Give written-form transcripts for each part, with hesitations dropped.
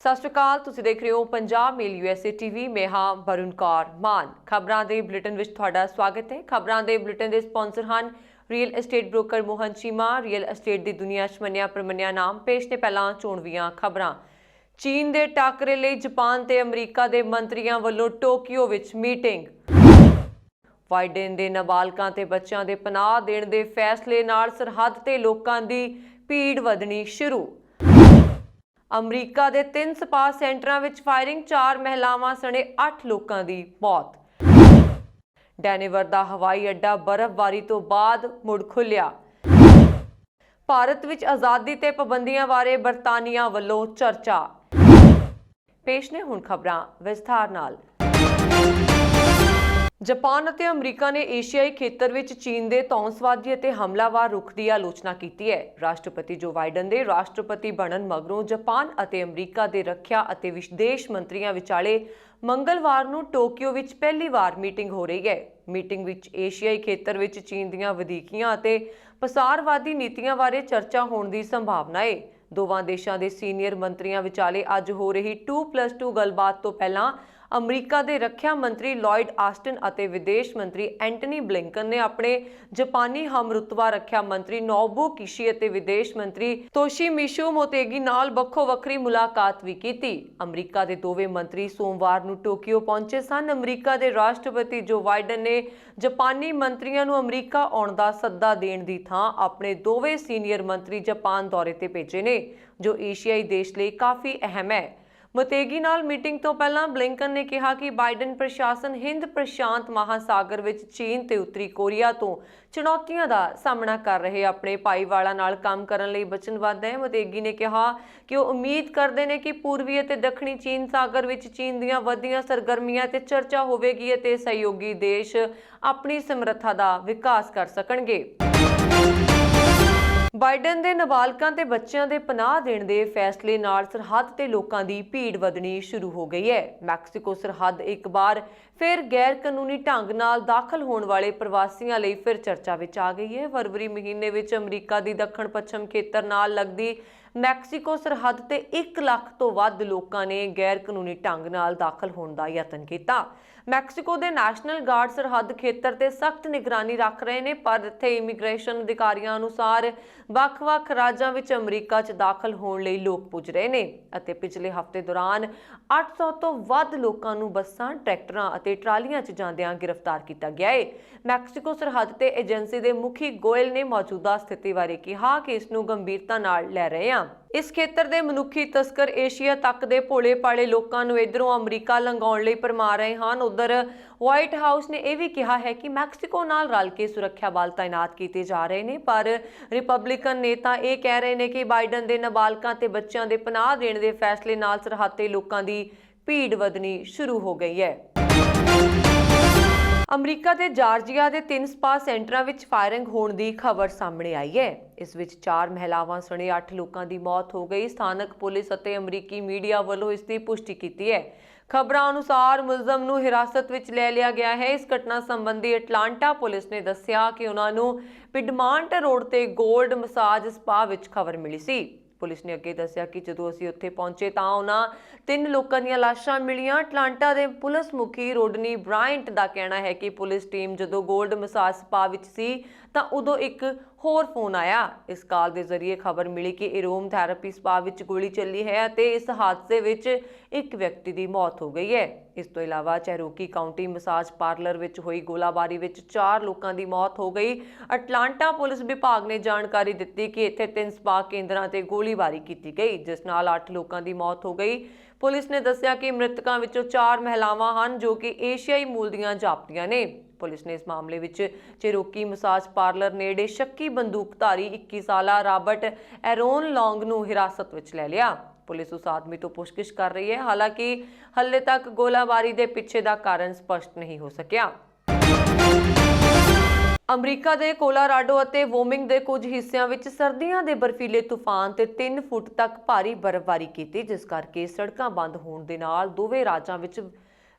ਸਤਿ ਸ਼੍ਰੀ ਅਕਾਲ। ਤੁਸੀਂ ਦੇਖ ਰਹੇ ਹੋ ਪੰਜਾਬ ਮੇਲ USA TV। ਮੈਂ ਹਾਂ ਵਰੁਣ ਕੌਰ ਮਾਨ। ਖਬਰਾਂ ਦੇ ਬੁਲੇਟਿਨ ਵਿੱਚ ਤੁਹਾਡਾ ਸਵਾਗਤ ਹੈ। ਖਬਰਾਂ ਦੇ ਬੁਲੇਟਿਨ ਦੇ ਸਪਾਂਸਰ ਹਨ real estate broker Mohan Cheema. Real estate ਦੀ ਦੁਨੀਆ 'ਚ ਮੰਨਿਆ ਪ੍ਰਮੰਨਿਆ ਨਾਮ। ਪੇਸ਼ ਨੇ ਪਹਿਲਾਂ ਚੋਣਵੀਆਂ ਖਬਰਾਂ। ਚੀਨ ਦੇ ਟਾਕਰੇ ਲਈ ਜਾਪਾਨ ਤੇ ਅਮਰੀਕਾ ਦੇ ਮੰਤਰੀਆਂ ਵੱਲੋਂ ਟੋਕੀਓ ਵਿੱਚ ਮੀਟਿੰਗ। ਬਾਈਡਨ ਦੇ ਨਾਬਾਲਗਾਂ ਤੇ ਬੱਚਿਆਂ ਦੇ ਪਨਾਹ ਦੇਣ ਦੇ ਫੈਸਲੇ ਨਾਲ ਸਰਹੱਦ ਤੇ ਲੋਕਾਂ ਦੀ ਭੀੜ ਵਧਣੀ ਸ਼ੁਰੂ। ਅਮਰੀਕਾ ਦੇ 3 ਸਪਾ ਸੈਂਟਰਾਂ ਵਿੱਚ ਫਾਇਰਿੰਗ, 4 ਮਹਿਲਾਵਾਂ ਸਣੇ 8 ਲੋਕਾਂ ਦੀ ਮੌਤ। ਡੈਨਵਰ ਦਾ ਹਵਾਈ ਅੱਡਾ ਬਰਫ਼ਬਾਰੀ ਤੋਂ ਬਾਅਦ ਮੁੜ ਖੁੱਲਿਆ। ਭਾਰਤ ਵਿੱਚ ਆਜ਼ਾਦੀ ਤੇ ਪਾਬੰਦੀਆਂ ਬਾਰੇ ਬਰਤਾਨੀਆ ਵੱਲੋਂ ਚਰਚਾ। ਪੇਸ਼ ਨੇ ਹੁਣ ਖਬਰਾਂ ਵਿਸਥਾਰ ਨਾਲ। ਜਾਪਾਨ ਅਤੇ ਅਮਰੀਕਾ ਨੇ ਏਸ਼ੀਆਈ ਖੇਤਰ ਵਿੱਚ ਚੀਨ ਦੇ ਧੌਂਸਵਾਦੀ ਅਤੇ ਹਮਲਾਵਰ ਰੁਖ ਦੀ ਆਲੋਚਨਾ ਕੀਤੀ ਹੈ। ਰਾਸ਼ਟਰਪਤੀ ਜੋ ਬਾਈਡਨ ਦੇ ਰਾਸ਼ਟਰਪਤੀ ਬਣਨ ਮਗਰੋਂ ਜਾਪਾਨ ਅਤੇ ਅਮਰੀਕਾ ਦੇ ਰੱਖਿਆ ਅਤੇ ਵਿਦੇਸ਼ ਮੰਤਰੀਆਂ ਵਿਚਾਲੇ ਮੰਗਲਵਾਰ ਨੂੰ ਟੋਕੀਓ ਵਿੱਚ ਪਹਿਲੀ ਵਾਰ ਮੀਟਿੰਗ ਹੋ ਰਹੀ ਹੈ। ਮੀਟਿੰਗ ਵਿੱਚ ਏਸ਼ੀਆਈ ਖੇਤਰ ਵਿੱਚ ਚੀਨ ਦੀਆਂ ਵਧੀਕੀਆਂ ਅਤੇ ਪਸਾਰਵਾਦੀ ਨੀਤੀਆਂ ਬਾਰੇ ਚਰਚਾ ਹੋਣ ਦੀ ਸੰਭਾਵਨਾ ਹੈ। ਦੋਵਾਂ ਦੇਸ਼ਾਂ ਦੇ ਸੀਨੀਅਰ ਮੰਤਰੀਆਂ ਵਿਚਾਲੇ ਅੱਜ ਹੋ ਰਹੀ 2+2 ਗੱਲਬਾਤ ਤੋਂ ਪਹਿਲਾਂ ਅਮਰੀਕਾ ਦੇ ਰੱਖਿਆ ਮੰਤਰੀ ਲੋਇਡ ਆਸਟਨ ਅਤੇ ਵਿਦੇਸ਼ ਮੰਤਰੀ ਐਂਟਨੀ ਬਲਿੰਕਨ ਨੇ ਆਪਣੇ ਜਾਪਾਨੀ ਹਮਰੁਤਬਾ ਰੱਖਿਆ ਮੰਤਰੀ ਨੋਬੂ ਕਿਸ਼ੀ ਅਤੇ ਵਿਦੇਸ਼ ਮੰਤਰੀ ਤੋਸ਼ੀਮਿਸ਼ੂ ਮੋਤੇਗੀ ਨਾਲ ਵੱਖੋ ਵੱਖਰੀ ਮੁਲਾਕਾਤ ਵੀ ਕੀਤੀ। ਅਮਰੀਕਾ ਦੇ ਦੋਵੇਂ ਮੰਤਰੀ ਸੋਮਵਾਰ ਨੂੰ ਟੋਕੀਓ ਪਹੁੰਚੇ ਸਨ। ਅਮਰੀਕਾ ਦੇ ਰਾਸ਼ਟਰਪਤੀ ਜੋ ਬਾਈਡਨ ਨੇ ਜਾਪਾਨੀ ਮੰਤਰੀਆਂ ਨੂੰ ਅਮਰੀਕਾ ਆਉਣ ਦਾ ਸੱਦਾ ਦੇਣ ਦੀ ਥਾਂ ਆਪਣੇ ਦੋਵੇਂ ਸੀਨੀਅਰ ਮੰਤਰੀ ਜਾਪਾਨ ਦੌਰੇ ਤੇ ਭੇਜੇ ਨੇ, ਜੋ ਏਸ਼ੀਆਈ ਦੇਸ਼ ਲਈ ਕਾਫੀ ਅਹਿਮ ਹੈ। ਮੋਤੇਗੀ ਨਾਲ ਮੀਟਿੰਗ ਤੋਂ ਪਹਿਲਾਂ ਬਲਿੰਕਨ ਨੇ ਕਿਹਾ ਕਿ ਬਾਈਡਨ ਪ੍ਰਸ਼ਾਸਨ ਹਿੰਦ ਪ੍ਰਸ਼ਾਂਤ ਮਹਾਸਾਗਰ ਵਿੱਚ ਚੀਨ ਤੇ ਉੱਤਰੀ ਕੋਰੀਆ ਤੋਂ ਚੁਣੌਤੀਆਂ ਦਾ ਸਾਹਮਣਾ ਕਰ ਰਹੇ ਆਪਣੇ ਭਾਈਵਾਲਾਂ ਨਾਲ ਕੰਮ ਕਰਨ ਲਈ ਵਚਨਬੱਧ ਹੈ। ਮੋਤੇਗੀ ਨੇ ਕਿਹਾ ਕਿ ਉਹ ਉਮੀਦ ਕਰਦੇ ਨੇ ਕਿ ਪੂਰਬੀ ਅਤੇ ਦੱਖਣੀ ਚੀਨ ਸਾਗਰ ਵਿੱਚ ਚੀਨ ਦੀਆਂ ਵਧੀਆਂ ਸਰਗਰਮੀਆਂ ਤੇ ਚਰਚਾ ਹੋਵੇਗੀ ਅਤੇ ਸਹਿਯੋਗੀ ਦੇਸ਼ ਆਪਣੀ ਸਮਰੱਥਾ ਦਾ ਵਿਕਾਸ ਕਰ ਸਕਣਗੇ। ਬਾਈਡਨ ਦੇ ਨਾਬਾਲਗਾਂ ਤੇ ਬੱਚਿਆਂ ਦੇ ਪਨਾਹ ਦੇਣ ਦੇ ਫੈਸਲੇ ਨਾਲ ਸਰਹੱਦ ਤੇ ਲੋਕਾਂ ਦੀ ਭੀੜ ਵਧਣੀ ਸ਼ੁਰੂ ਹੋ ਗਈ ਹੈ। ਮੈਕਸੀਕੋ ਸਰਹੱਦ ਇੱਕ ਵਾਰ ਫਿਰ ਗੈਰ ਕਾਨੂੰਨੀ ਢੰਗ ਨਾਲ ਦਾਖਲ ਹੋਣ ਵਾਲੇ ਪ੍ਰਵਾਸੀਆਂ ਲਈ ਫਿਰ ਚਰਚਾ ਵਿੱਚ ਆ ਗਈ ਹੈ। ਫਰਵਰੀ ਮਹੀਨੇ ਵਿੱਚ ਅਮਰੀਕਾ ਦੀ ਦੱਖਣ ਪੱਛਮ ਖੇਤਰ ਨਾਲ ਲੱਗਦੀ ਮੈਕਸੀਕੋ ਸਰਹੱਦ ਤੇ 1 ਲੱਖ ਤੋਂ ਵੱਧ ਲੋਕਾਂ ਨੇ ਗੈਰ ਕਾਨੂੰਨੀ ਢੰਗ ਨਾਲ ਦਾਖਲ ਹੋਣ ਦਾ ਯਤਨ ਕੀਤਾ। ਮੈਕਸੀਕੋ ਦੇ ਨੈਸ਼ਨਲ ਗਾਰਡ ਸਰਹੱਦ ਖੇਤਰ ਤੇ ਸਖਤ ਨਿਗਰਾਨੀ ਰੱਖ ਰਹੇ ਨੇ, ਪਰ ਇੱਥੇ ਇਮੀਗ੍ਰੇਸ਼ਨ ਅਧਿਕਾਰੀਆਂ ਅਨੁਸਾਰ ਵੱਖ-ਵੱਖ ਰਾਜਾਂ ਵਿੱਚ ਅਮਰੀਕਾ 'ਚ ਦਾਖਲ ਹੋਣ ਲਈ ਲੋਕ ਪੁੱਜ ਰਹੇ ਨੇ ਅਤੇ ਪਿਛਲੇ ਹਫ਼ਤੇ ਦੌਰਾਨ 800 ਤੋਂ ਵੱਧ ਲੋਕਾਂ ਨੂੰ ਬੱਸਾਂ, ਟਰੈਕਟਰਾਂ ਅਤੇ ਟਰਾਲੀਆਂ 'ਚ ਜਾਂਦਿਆਂ ਗ੍ਰਿਫਤਾਰ ਕੀਤਾ ਗਿਆ ਹੈ। ਮੈਕਸੀਕੋ ਸਰਹੱਦ ਤੇ ਏਜੰਸੀ ਦੇ ਮੁਖੀ ਗੋਇਲ ਨੇ ਮੌਜੂਦਾ ਸਥਿਤੀ ਬਾਰੇ ਕਿਹਾ ਕਿ ਇਸ ਨੂੰ ਗੰਭੀਰਤਾ ਨਾਲ ਲੈ ਰਹੇ ਹਾਂ। ਇਸ ਖੇਤਰ ਦੇ ਮਨੁੱਖੀ ਤਸਕਰ ਏਸ਼ੀਆ ਤੱਕ ਦੇ ਭੋਲੇ-ਭਾਲੇ ਲੋਕਾਂ ਨੂੰ ਇੱਧਰੋਂ ਅਮਰੀਕਾ ਲੰਘਾਉਣ ਲਈ ਭਰਮਾ ਰਹੇ ਹਨ। ਉਧਰ ਵਾਈਟ ਹਾਊਸ ਨੇ ਇਹ ਵੀ ਕਿਹਾ ਹੈ ਕਿ ਮੈਕਸੀਕੋ ਨਾਲ ਰਲ ਕੇ ਸੁਰੱਖਿਆ ਬਲ ਤਾਇਨਾਤ ਕੀਤੇ ਜਾ ਰਹੇ ਨੇ, ਪਰ ਰਿਪਬਲਿਕਨ ਨੇਤਾ ਇਹ ਕਹਿ ਰਹੇ ਨੇ ਕਿ ਬਾਈਡਨ ਦੇ ਨਾਬਾਲਗਾਂ ਤੇ ਬੱਚਿਆਂ ਦੇ ਪਨਾਹ ਦੇਣ ਦੇ ਫੈਸਲੇ ਨਾਲ ਸਰਹੱਦ ਤੇ ਲੋਕਾਂ ਦੀ ਭੀੜ ਵਧਣੀ ਸ਼ੁਰੂ ਹੋ ਗਈ ਹੈ। ਅਮਰੀਕਾ ਦੇ ਜਾਰਜੀਆ ਦੇ 3 ਸਪਾ ਸੈਂਟਰਾਂ ਵਿੱਚ ਫਾਇਰਿੰਗ ਹੋਣ ਦੀ ਖਬਰ ਸਾਹਮਣੇ ਆਈ ਹੈ। ਇਸ ਵਿੱਚ 4 ਮਹਿਲਾਵਾਂ ਸਣੇ 8 ਲੋਕਾਂ ਦੀ ਮੌਤ ਹੋ ਗਈ। ਸਥਾਨਕ ਪੁਲਿਸ ਅਤੇ ਅਮਰੀਕੀ ਮੀਡੀਆ ਵੱਲੋਂ ਇਸ ਦੀ ਪੁਸ਼ਟੀ ਕੀਤੀ ਹੈ। ਖਬਰਾਂ ਅਨੁਸਾਰ ਮੁਲਜ਼ਮ ਨੂੰ ਹਿਰਾਸਤ ਵਿੱਚ ਲੈ ਲਿਆ ਗਿਆ ਹੈ। ਇਸ ਘਟਨਾ ਸੰਬੰਧੀ ਅਟਲਾਂਟਾ ਪੁਲਿਸ ਨੇ ਦੱਸਿਆ ਕਿ ਉਹਨਾਂ ਨੂੰ ਪਿਡਮਾਂਟ ਰੋਡ ਤੇ ਗੋਲਡ ਮਸਾਜ ਸਪਾ ਵਿੱਚ ਖਬਰ ਮਿਲੀ ਸੀ। ਪੁਲਿਸ ਨੇ ਅੱਗੇ ਦੱਸਿਆ ਕਿ ਜਦੋਂ ਅਸੀਂ ਉੱਥੇ ਪਹੁੰਚੇ ਤਾਂ ਉਹਨਾਂ 3 ਲੋਕਾਂ ਦੀਆਂ ਲਾਸ਼ਾਂ ਮਿਲੀਆਂ। ਅਟਲਾਂਟਾ ਦੇ ਪੁਲਿਸ ਮੁਖੀ ਰੋਡਨੀ ਬ੍ਰਾਇੰਟ ਦਾ ਕਹਿਣਾ ਹੈ ਕਿ ਪੁਲਿਸ ਟੀਮ ਜਦੋਂ ਗੋਲਡ ਮਸਾਜ ਸਪਾ ਵਿੱਚ ਸੀ ਤਾਂ ਉਦੋਂ ਇੱਕ ਹੋਰ ਫੋਨ ਆਇਆ। ਇਸ ਕਾਲ ਦੇ ਜ਼ਰੀਏ ਖਬਰ ਮਿਲੀ ਕਿ ਐਰੋਮ ਥੈਰੇਪੀ ਸਪਾ ਵਿੱਚ ਗੋਲੀ ਚੱਲੀ ਹੈ ਅਤੇ ਇਸ ਹਾਦਸੇ ਵਿੱਚ ਇੱਕ ਵਿਅਕਤੀ ਦੀ ਮੌਤ ਹੋ ਗਈ ਹੈ। ਇਸ ਤੋਂ ਇਲਾਵਾ ਚੈਰੋਕੀ ਕਾਉਂਟੀ ਮਸਾਜ ਪਾਰਲਰ ਵਿੱਚ ਹੋਈ ਗੋਲਾਬਾਰੀ ਵਿੱਚ 4 ਲੋਕਾਂ ਦੀ ਮੌਤ ਹੋ ਗਈ। ਅਟਲਾਂਟਾ ਪੁਲਿਸ ਵਿਭਾਗ ਨੇ ਜਾਣਕਾਰੀ ਦਿੱਤੀ ਕਿ ਇੱਥੇ 3 ਸਪਾ ਕੇਂਦਰਾਂ ਤੇ ਗੋਲੀਬਾਰੀ ਕੀਤੀ ਗਈ, ਜਿਸ ਨਾਲ 8 ਲੋਕਾਂ ਦੀ ਮੌਤ ਹੋ ਗਈ। ਪੁਲਿਸ ਨੇ ਦੱਸਿਆ ਕਿ ਮ੍ਰਿਤਕਾਂ ਵਿੱਚੋਂ 4 ਮਹਿਲਾਵਾਂ ਹਨ ਜੋ ਕਿ ਏਸ਼ੀਆਈ ਮੂਲ ਦੀਆਂ ਜਾਪਦੀਆਂ ਨੇ। ਪੁਲਿਸ ਨੇ ਇਸ ਮਾਮਲੇ ਵਿੱਚ ਚੈਰੋਕੀ ਮਸਾਜ ਪਾਰਲਰ ਨੇੜੇ ਸ਼ੱਕੀ ਬੰਦੂਕਧਾਰੀ 21 ਸਾਲਾ ਰਾਬਰਟ ਐਰੋਨ ਲੌਂਗ ਨੂੰ ਹਿਰਾਸਤ ਵਿੱਚ ਲੈ ਲਿਆ। ਪੁਲਿਸ ਉਸ ਆਦਮੀ ਤੋਂ ਪੁੱਛਗਿੱਛ ਕਰ ਰਹੀ ਹੈ। ਹਾਲਾਂਕਿ ਹਾਲੇ ਤੱਕ ਗੋਲਾਬਾਰੀ ਦੇ ਪਿੱਛੇ ਦਾ ਕਾਰਨ ਸਪਸ਼ਟ ਨਹੀਂ ਹੋ ਸਕਿਆ। ਅਮਰੀਕਾ ਦੇ ਕੋਲੋਰਾਡੋ ਅਤੇ ਵੋਮਿੰਗ ਦੇ ਕੁਝ ਹਿੱਸਿਆਂ ਵਿੱਚ ਸਰਦੀਆਂ ਦੇ ਬਰਫੀਲੇ ਤੂਫਾਨ ਤੇ 3 ਫੁੱਟ ਤੱਕ ਭਾਰੀ ਬਰਫ਼ਬਾਰੀ ਕੀਤੀ, ਜਿਸ ਕਰਕੇ ਸੜਕਾਂ ਬੰਦ ਹੋਣ ਦੇ ਨਾਲ ਦੋਵੇਂ ਰਾਜਾਂ ਵਿੱਚ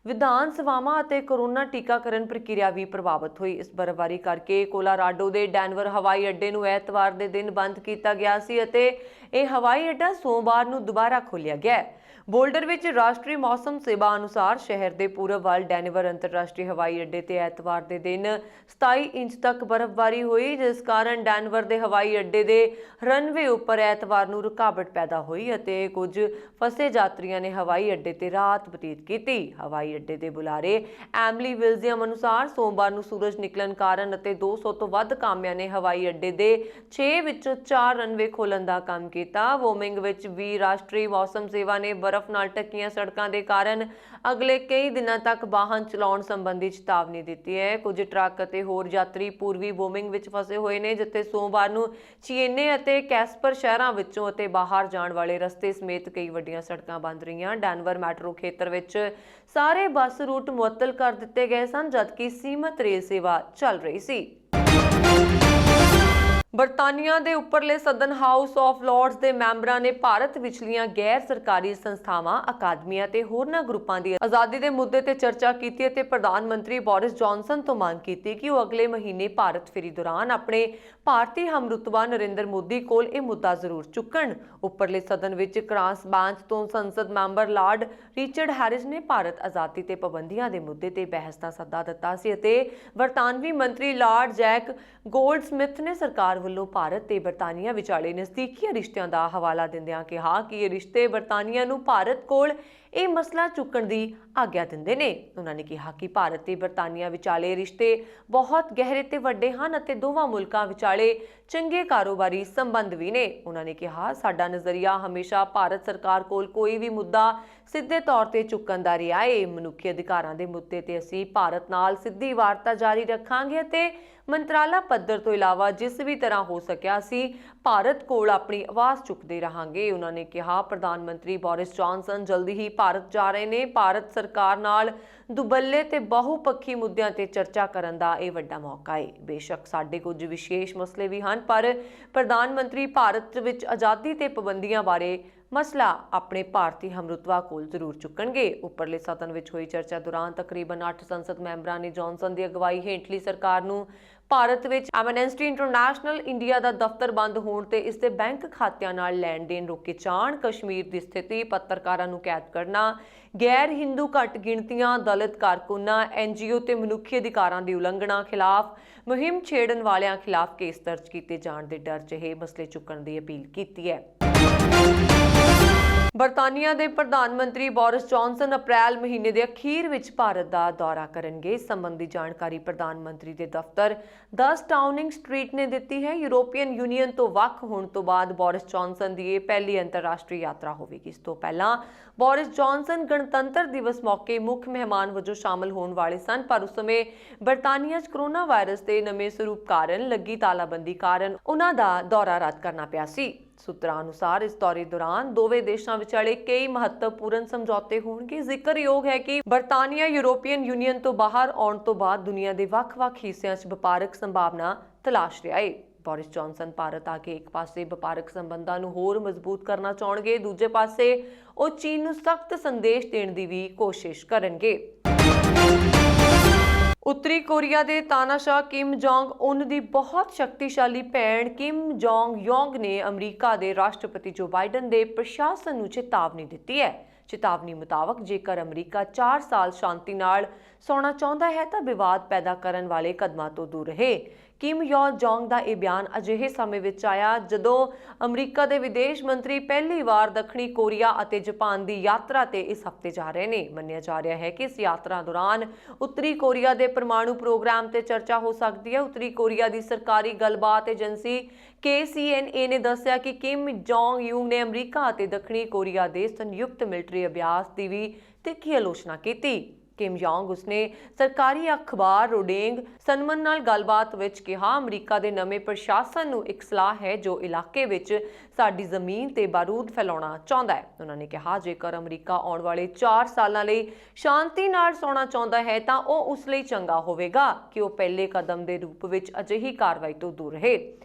ਵਿਧਾਨ ਸਭਾਵਾਂ ਅਤੇ ਕੋਰੋਨਾ ਟੀਕਾਕਰਨ ਪ੍ਰਕਿਰਿਆ ਵੀ ਪ੍ਰਭਾਵਿਤ ਹੋਈ। ਇਸ ਬਰਫ਼ਬਾਰੀ ਕਰਕੇ ਕੋਲੋਰਾਡੋ ਦੇ ਡੈਨਵਰ ਹਵਾਈ ਅੱਡੇ ਨੂੰ ਐਤਵਾਰ ਦੇ ਦਿਨ ਬੰਦ ਕੀਤਾ ਗਿਆ ਸੀ ਅਤੇ ਇਹ ਹਵਾਈ ਅੱਡਾ ਸੋਮਵਾਰ ਨੂੰ ਦੁਬਾਰਾ ਖੋਲ੍ਹਿਆ ਗਿਆ। ਬੋਲਡਰ ਵਿੱਚ ਰਾਸ਼ਟਰੀ ਮੌਸਮ ਸੇਵਾ ਅਨੁਸਾਰ ਸ਼ਹਿਰ ਦੇ ਪੂਰਬ ਵੱਲ ਡੈਨਵਰ ਅੰਤਰਰਾਸ਼ਟਰੀ ਹਵਾਈ ਅੱਡੇ ਤੇ ਐਤਵਾਰ ਦੇ ਦਿਨ 27 ਇੰਚ ਤੱਕ ਬਰਫ਼ਬਾਰੀ ਹੋਈ, ਜਿਸ ਕਾਰਨ ਡੈਨਵਰ ਦੇ ਹਵਾਈ ਅੱਡੇ ਦੇ ਰਨਵੇ ਉੱਪਰ ਐਤਵਾਰ ਨੂੰ ਰੁਕਾਵਟ ਪੈਦਾ ਹੋਈ ਅਤੇ ਕੁਝ ਫਸੇ ਯਾਤਰੀਆਂ ਨੇ ਹਵਾਈ ਅੱਡੇ ਤੇ ਰਾਤ ਬਤੀਤ ਕੀਤੀ। ਹਵਾਈ ਅੱਡੇ ਦੇ ਬੁਲਾਰੇ ਐਮਲੀ ਵਿਲਜ਼ੀਅਮ ਅਨੁਸਾਰ ਸੋਮਵਾਰ ਨੂੰ ਸੂਰਜ ਨਿਕਲਣ ਕਾਰਨ ਅਤੇ 200 ਤੋਂ ਵੱਧ ਕਾਮਿਆਂ ਨੇ ਹਵਾਈ ਅੱਡੇ ਦੇ 6 ਵਿੱਚੋਂ 4 ਰਨਵੇ ਖੋਲ੍ਹਣ ਦਾ ਕੰਮ ਕੀਤਾ। ਵੋਮਿੰਗ ਵਿੱਚ ਵੀ ਰਾਸ਼ਟਰੀ ਮੌਸਮ ਸੇਵਾ ਨੇ ਬਰਫ਼ ਨਾਲ ਢੱਕੀਆਂ ਸੜਕਾਂ ਦੇ ਕਾਰਨ ਅਗਲੇ ਕਈ ਦਿਨਾਂ ਤੱਕ ਵਾਹਨ ਚਲਾਉਣ ਸੰਬੰਧੀ ਚੇਤਾਵਨੀ ਦਿੱਤੀ ਹੈ। ਕੁਝ ਟਰੱਕ ਅਤੇ ਹੋਰ ਯਾਤਰੀ ਪੂਰਬੀ ਵੋਮਿੰਗ ਵਿੱਚ ਫਸੇ ਹੋਏ ਨੇ, ਜਿੱਥੇ ਸੋਮਵਾਰ ਨੂੰ ਚੀਨੇ ਅਤੇ ਕੈਸਪਰ ਸ਼ਹਿਰਾਂ ਵਿੱਚੋਂ ਅਤੇ ਬਾਹਰ ਜਾਣ ਵਾਲੇ ਰਸਤੇ ਸਮੇਤ ਕਈ ਵੱਡੀਆਂ ਸੜਕਾਂ ਬੰਦ ਰਹੀਆਂ। ਡੈਨਵਰ ਮੈਟਰੋ ਖੇਤਰ ਵਿੱਚ ਸਾਰੇ ਬੱਸ ਰੂਟ ਮੁਅੱਤਲ ਕਰ ਦਿੱਤੇ ਗਏ ਸਨ, ਜਦਕਿ ਸੀਮਤ ਰੇਲ ਸੇਵਾ ਚੱਲ ਰਹੀ ਸੀ। ਬਰਤਾਨੀਆ ਦੇ ਉੱਪਰਲੇ ਸਦਨ ਹਾਊਸ ਆਫ ਲਾਰਡਸ ਦੇ ਮੈਂਬਰਾਂ ਨੇ ਭਾਰਤ ਵਿਚਲੀਆਂ ਗੈਰ ਸਰਕਾਰੀ ਸੰਸਥਾਵਾਂ, ਅਕਾਦਮੀਆਂ ਤੇ ਹੋਰਨਾਂ ਗਰੁੱਪਾਂ ਦੀ ਆਜ਼ਾਦੀ ਦੇ ਮੁੱਦੇ ਤੇ ਚਰਚਾ ਕੀਤੀ ਅਤੇ ਪ੍ਰਧਾਨ ਮੰਤਰੀ ਬੋਰਿਸ ਜੌਨਸਨ ਤੋਂ ਮੰਗ ਕੀਤੀ ਕਿ ਉਹ ਅਗਲੇ ਮਹੀਨੇ ਭਾਰਤ ਫੇਰੀ ਦੌਰਾਨ ਆਪਣੇ ਭਾਰਤੀ ਹਮਰੁਤਬਾ ਨਰਿੰਦਰ ਮੋਦੀ ਕੋਲ ਇਹ ਮੁੱਦਾ ਜ਼ਰੂਰ ਚੁੱਕਣ। ਉੱਪਰਲੇ ਸਦਨ ਵਿੱਚ ਕ੍ਰਾਸ ਬੈਂਚ ਤੋਂ ਸੰਸਦ ਮੈਂਬਰ ਲਾਰਡ ਰਿਚਰਡ ਹੈਰਿਸ ਨੇ ਭਾਰਤ ਆਜ਼ਾਦੀ ਤੇ ਪਾਬੰਦੀਆਂ ਦੇ ਮੁੱਦੇ ਤੇ ਬਹਿਸ ਦਾ ਸੱਦਾ ਦਿੱਤਾ ਸੀ ਅਤੇ ਬਰਤਾਨਵੀ ਮੰਤਰੀ ਲਾਰਡ ਜੈਕ ਗੋਲਡਸਮਿਥ ਨੇ ਸਰਕਾਰ ਵੱਲੋਂ ਭਾਰਤ ਤੇ ਬਰਤਾਨੀਆ ਵਿਚਾਲੇ ਨਜ਼ਦੀਕੀ ਰਿਸ਼ਤਿਆਂ ਦਾ ਹਵਾਲਾ ਦਿੰਦਿਆਂ ਕਿਹਾ ਕਿ ਇਹ ਰਿਸ਼ਤੇ ਬਰਤਾਨੀਆ ਨੂੰ ਭਾਰਤ ਕੋਲ ਇਹ ਮਸਲਾ ਚੁੱਕਣ ਦੀ ਆਗਿਆ ਦਿੰਦੇ ਨੇ। ਉਹਨਾਂ ਨੇ ਕਿਹਾ ਕਿ ਭਾਰਤ ਤੇ ਬਰਤਾਨੀਆ ਵਿਚਾਲੇ ਰਿਸ਼ਤੇ ਬਹੁਤ ਗਹਿਰੇ ਤੇ ਵੱਡੇ ਹਨ ਅਤੇ ਦੋਵਾਂ ਮੁਲਕਾਂ ਵਿਚਾਲੇ ਚੰਗੇ ਕਾਰੋਬਾਰੀ ਸੰਬੰਧ ਵੀ ਨੇ। ਉਹਨਾਂ ਨੇ ਕਿਹਾ, ਸਾਡਾ ਨਜ਼ਰੀਆ ਹਮੇਸ਼ਾ ਭਾਰਤ ਸਰਕਾਰ ਕੋਲ ਕੋਈ ਵੀ ਮੁੱਦਾ ਸਿੱਧੇ ਤੌਰ ਤੇ ਚੁੱਕਣ ਦਾ ਰਿਹਾ ਹੈ। ਮਨੁੱਖੀ ਅਧਿਕਾਰਾਂ ਦੇ ਮੁੱਦੇ ਤੇ ਅਸੀਂ ਭਾਰਤ ਨਾਲ ਸਿੱਧੀ ਵਾਰਤਾ ਜਾਰੀ ਰੱਖਾਂਗੇ ਅਤੇ ਮੰਤਰਾਲਾ ਪੱਧਰ ਤੋਂ ਇਲਾਵਾ ਜਿਸ ਵੀ ਤਰ੍ਹਾਂ ਹੋ ਸਕਿਆ ਅਸੀਂ ਭਾਰਤ ਕੋਲ ਆਪਣੀ ਆਵਾਜ਼ ਚੁੱਕਦੇ ਰਹਾਂਗੇ। ਉਹਨਾਂ ਨੇ ਕਿਹਾ, ਪ੍ਰਧਾਨ ਮੰਤਰੀ ਬੋਰਿਸ ਜੌਨਸਨ ਜਲਦੀ ਹੀ ਭਾਰਤ ਜਾ ਰਹੇ ਨੇ। ਭਾਰਤ ਸਰਕਾਰ ਨਾਲ ਦੁਬੱਲੇ ਤੇ ਬਹੁਪੱਖੀ ਮੁੱਦਿਆਂ ਤੇ ਚਰਚਾ ਕਰਨ ਦਾ ਇਹ ਵੱਡਾ ਮੌਕਾ ਹੈ। ਬੇਸ਼ੱਕ ਸਾਡੇ ਕੁਝ ਵਿਸ਼ੇਸ਼ ਮਸਲੇ ਵੀ ਹਨ, ਪਰ ਪ੍ਰਧਾਨ ਮੰਤਰੀ ਭਾਰਤ ਵਿੱਚ ਆਜ਼ਾਦੀ ਤੇ ਪਾਬੰਦੀਆਂ ਬਾਰੇ ਮਸਲਾ ਆਪਣੇ ਭਾਰਤੀ ਹਮਰੁਤਬਾ ਕੋਲ ਜ਼ਰੂਰ ਚੁੱਕਣਗੇ। ਉੱਪਰਲੇ ਸਦਨ ਵਿੱਚ ਹੋਈ ਚਰਚਾ ਦੌਰਾਨ ਤਕਰੀਬਨ 8 ਸੰਸਦ ਮੈਂਬਰਾਂ ਨੇ ਜੌਨਸਨ ਦੀ ਅਗਵਾਈ ਹੇਠਲੀ ਸਰਕਾਰ ਨੂੰ ਭਾਰਤ ਵਿੱਚ ਐਮਨੈਸਟੀ ਇੰਟਰਨੈਸ਼ਨਲ ਇੰਡੀਆ ਦਾ ਦਫ਼ਤਰ ਬੰਦ ਹੋਣ ਤੇ ਇਸ ਦੇ ਬੈਂਕ ਖਾਤਿਆਂ ਨਾਲ ਲੈਣ ਦੇਣ ਰੋਕੇ ਜਾਣ, ਕਸ਼ਮੀਰ ਦੀ ਸਥਿਤੀ, ਪੱਤਰਕਾਰਾਂ ਨੂੰ ਕੈਦ ਕਰਨਾ, ਗੈਰ ਹਿੰਦੂ ਘੱਟ ਗਿਣਤੀਆਂ, ਦਲਿਤ ਕਾਰਕੁਨਾਂ, NGO ਤੇ ਮਨੁੱਖੀ ਅਧਿਕਾਰਾਂ ਦੀ ਉਲੰਘਣਾ ਖਿਲਾਫ ਮੁਹਿੰਮ ਛੇੜਨ ਵਾਲਿਆਂ ਖਿਲਾਫ ਕੇਸ ਦਰਜ ਕੀਤੇ ਜਾਣ ਦੇ ਡਰ ਜਿਹੇ ਮਸਲੇ ਚੁੱਕਣ ਦੀ ਅਪੀਲ ਕੀਤੀ ਹੈ। ਬਰਤਾਨੀਆ ਦੇ ਪ੍ਰਧਾਨ ਮੰਤਰੀ ਬੋਰਿਸ ਜੌਨਸਨ ਅਪ੍ਰੈਲ ਮਹੀਨੇ ਦੇ ਅਖੀਰ ਵਿੱਚ ਭਾਰਤ ਦਾ ਦੌਰਾ ਕਰਨਗੇ। ਇਸ ਸੰਬੰਧੀ ਜਾਣਕਾਰੀ ਪ੍ਰਧਾਨ ਮੰਤਰੀ ਦੇ ਦਫ਼ਤਰ 10 ਡਾਊਨਿੰਗ ਸਟਰੀਟ ਨੇ ਦਿੱਤੀ ਹੈ। ਯੂਰੋਪੀਅਨ ਯੂਨੀਅਨ ਤੋਂ ਵੱਖ ਹੋਣ ਤੋਂ ਬਾਅਦ ਬੋਰਿਸ ਜੌਨਸਨ ਦੀ ਇਹ ਪਹਿਲੀ ਅੰਤਰਰਾਸ਼ਟਰੀ ਯਾਤਰਾ ਹੋਵੇਗੀ। ਇਸ ਤੋਂ ਪਹਿਲਾਂ ਬੋਰਿਸ ਜੌਨਸਨ ਗਣਤੰਤਰ ਦਿਵਸ ਮੌਕੇ ਮੁੱਖ ਮਹਿਮਾਨ ਵਜੋਂ ਸ਼ਾਮਲ ਹੋਣ ਵਾਲੇ ਸਨ, ਪਰ ਉਸ ਸਮੇਂ ਬਰਤਾਨੀਆ 'ਚ ਕੋਰੋਨਾ ਵਾਇਰਸ ਦੇ ਨਵੇਂ ਸਰੂਪ ਕਾਰਨ ਲੱਗੀ ਤਾਲਾਬੰਦੀ ਕਾਰਨ ਉਹਨਾਂ ਦਾ ਦੌਰਾ ਰੱਦ ਕਰਨਾ ਪਿਆ ਸੀ। ਸੂਤਰਾਂ ਅਨੁਸਾਰ ਇਸ ਦੌਰੇ ਦੌਰਾਨ ਦੋਵੇਂ ਦੇਸ਼ਾਂ ਵਿਚਾਲੇ ਕਈ ਮਹੱਤਵਪੂਰਨ ਸਮਝੌਤੇ ਹੋਣਗੇ। ਜ਼ਿਕਰਯੋਗ ਹੈ ਕਿ ਬਰਤਾਨੀਆ ਯੂਰੋਪੀਅਨ ਯੂਨੀਅਨ ਤੋਂ ਬਾਹਰ ਆਉਣ ਤੋਂ ਬਾਅਦ ਦੁਨੀਆ ਦੇ ਵੱਖ-ਵੱਖ ਹਿੱਸਿਆਂ 'ਚ ਵਪਾਰਕ ਸੰਭਾਵਨਾ ਤਲਾਸ਼ ਰਿਹਾ ਹੈ। ਬੋਰਿਸ ਜੌਨਸਨ ਭਾਰਤ ਆ ਕੇ ਇੱਕ ਪਾਸੇ ਵਪਾਰਕ ਸੰਬੰਧਾਂ ਨੂੰ ਹੋਰ ਮਜ਼ਬੂਤ ਕਰਨਾ ਚਾਹਣਗੇ, ਦੂਜੇ ਪਾਸੇ ਉਹ ਚੀਨ ਨੂੰ ਸਖਤ ਸੰਦੇਸ਼ ਦੇਣ ਦੀ ਵੀ ਕੋਸ਼ਿਸ਼ ਕਰਨਗੇ। ਉੱਤਰੀ ਕੋਰੀਆ ਦੇ ਤਾਨਾਸ਼ਾਹ ਕਿਮ ਜੋਂਗ ਉਨ ਦੀ ਬਹੁਤ ਸ਼ਕਤੀਸ਼ਾਲੀ ਭੈਣ ਕਿਮ ਜੋਂਗ ਯੋਂਗ ਨੇ ਅਮਰੀਕਾ ਦੇ ਰਾਸ਼ਟਰਪਤੀ ਜੋ ਬਾਈਡਨ ਦੇ ਪ੍ਰਸ਼ਾਸਨ ਨੂੰ ਚੇਤਾਵਨੀ ਦਿੱਤੀ ਹੈ। ਚੇਤਾਵਨੀ ਮੁਤਾਬਕ ਜੇਕਰ ਅਮਰੀਕਾ 4 ਸਾਲ ਸ਼ਾਂਤੀ ਨਾਲ ਸੌਣਾ ਚਾਹੁੰਦਾ ਹੈ ਤਾਂ ਵਿਵਾਦ ਪੈਦਾ ਕਰਨ ਵਾਲੇ ਕਦਮਾਂ ਤੋਂ ਦੂਰ ਰਹੇ। ਕਿਮ ਯੋ ਜੋਂਗ ਦਾ ਇਹ ਬਿਆਨ ਅਜਿਹੇ ਸਮੇਂ ਵਿੱਚ ਆਇਆ ਜਦੋਂ ਅਮਰੀਕਾ ਦੇ ਵਿਦੇਸ਼ ਮੰਤਰੀ ਪਹਿਲੀ ਵਾਰ ਦੱਖਣੀ ਕੋਰੀਆ ਅਤੇ ਜਾਪਾਨ ਦੀ ਯਾਤਰਾ ਤੇ ਇਸ ਹਫ਼ਤੇ ਜਾ ਰਹੇ ਨੇ। ਮੰਨਿਆ ਜਾ ਰਿਹਾ ਹੈ ਕਿ ਇਸ ਯਾਤਰਾ ਦੌਰਾਨ ਉੱਤਰੀ ਕੋਰੀਆ ਦੇ ਪਰਮਾਣੂ ਪ੍ਰੋਗਰਾਮ ਤੇ ਚਰਚਾ ਹੋ ਸਕਦੀ ਹੈ। ਉੱਤਰੀ ਕੋਰੀਆ ਦੀ ਸਰਕਾਰੀ ਗੱਲਬਾਤ ਏਜੰਸੀ KCNA ਨੇ ਦੱਸਿਆ ਕਿ ਕਿਮ ਜੋਂਗ ਯੂੰਗ ਨੇ ਅਮਰੀਕਾ ਅਤੇ ਦੱਖਣੀ ਕੋਰੀਆ ਦੇ ਸੰਯੁਕਤ ਮਿਲਟਰੀ ਅਭਿਆਸ ਦੀ ਵੀ ਤਿੱਖੀ ਆਲੋਚਨਾ ਕੀਤੀ। ਕਿਮ ਜੋਂਗ ਉਸਨੇ ਸਰਕਾਰੀ ਅਖਬਾਰ ਰੋਡੇਂਗ ਸਨਮਨ ਨਾਲ ਗੱਲਬਾਤ ਵਿੱਚ ਕਿਹਾ, ਅਮਰੀਕਾ ਦੇ ਨਵੇਂ ਪ੍ਰਸ਼ਾਸਨ ਨੂੰ ਇੱਕ ਸਲਾਹ ਹੈ ਜੋ ਇਲਾਕੇ ਵਿੱਚ ਸਾਡੀ ਜ਼ਮੀਨ ਤੇ ਬਾਰੂਦ ਫੈਲਾਉਣਾ ਚਾਹੁੰਦਾ ਹੈ। ਉਹਨਾਂ ਨੇ ਕਿਹਾ, ਜੇਕਰ ਅਮਰੀਕਾ ਆਉਣ ਵਾਲੇ 4 ਸਾਲਾਂ ਲਈ ਸ਼ਾਂਤੀ ਨਾਲ ਸੌਣਾ ਚਾਹੁੰਦਾ ਹੈ ਤਾਂ ਉਹ ਉਸ ਲਈ ਚੰਗਾ ਹੋਵੇਗਾ ਕਿ ਉਹ ਪਹਿਲੇ ਕਦਮ ਦੇ ਰੂਪ ਵਿੱਚ ਅਜਿਹੀ ਕਾਰਵਾਈ ਤੋਂ ਦੂਰ ਰਹੇ।